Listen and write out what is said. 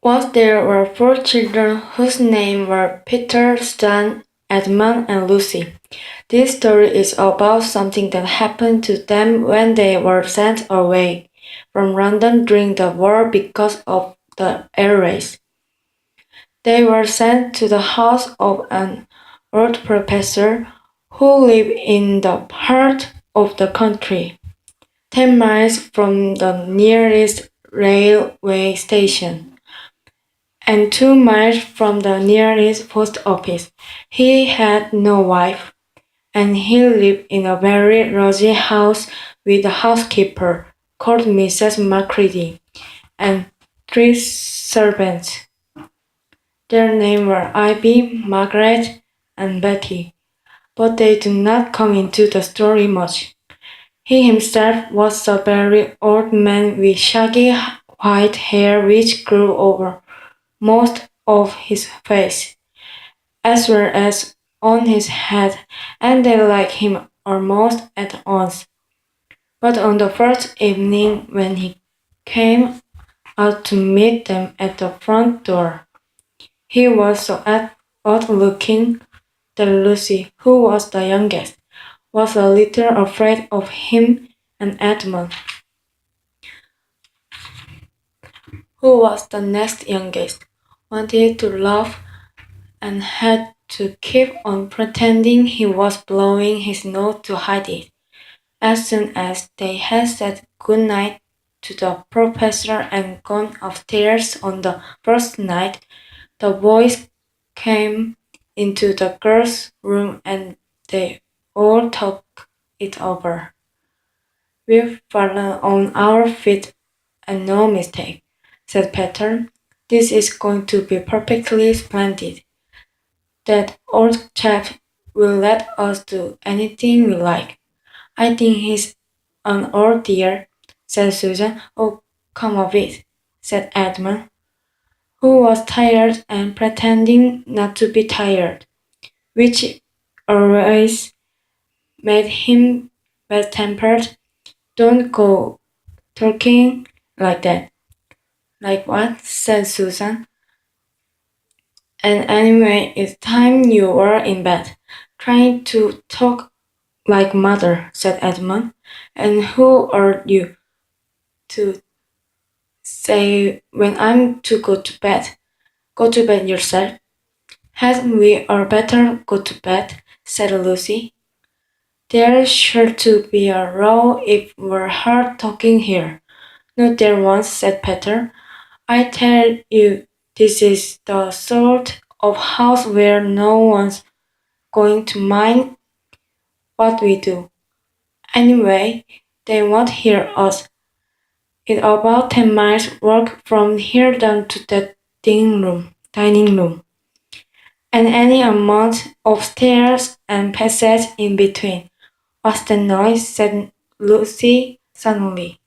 Once there were four children whose names were Peter, Stan, Edmund, and Lucy. This story is about something that happened to them when they were sent away from London during the war because of the air race. They were sent to the house of an old professor who lived in the heart of the country, 10 miles from the nearest railway station and 2 miles from the nearest post office. He had no wife, and he lived in a very rosy house with a housekeeper called Mrs. Macready and 3 servants. Their names were Ivy, Margaret, and Betty, but they do not come into the story much. He himself was a very old man with shaggy white hair which grew over most of his face, as well as on his head, and they liked him almost at once. But on the first evening when he came out to meet them at the front door, he was so odd-looking that Lucy, who was the youngest, was a little afraid of him, and Edmund, who was the next youngest, wanted to laugh and had to keep on pretending he was blowing his nose to hide it. As soon as they had said good night to the professor and gone upstairs on the first night, the boys came into the girls' room and they all talked it over. "We've fallen on our feet and no mistake," said Peter. "This is going to be perfectly splendid. That old chap will let us do anything we like. I think he's an old dear," said Susan. "Oh, come of it," said Edmund, who was tired and pretending not to be tired, which always made him bad-tempered. "Don't go talking like that." "Like what?" said Susan. "And anyway, it's time you were in bed. Trying to talk like mother," said Edmund. "And who are you to say when I'm to go to bed? Go to bed yourself." "Hadn't we all better go to bed?" said Lucy. "There's sure to be a row if we're heard talking here." "No, there won't," said Peter. "I tell you, this is the sort of house where no one's going to mind what we do. Anyway, they won't hear us. It's about 10 miles walk from here down to the dining room, and any amount of stairs and passage in between." "What's that noise?" said Lucy suddenly.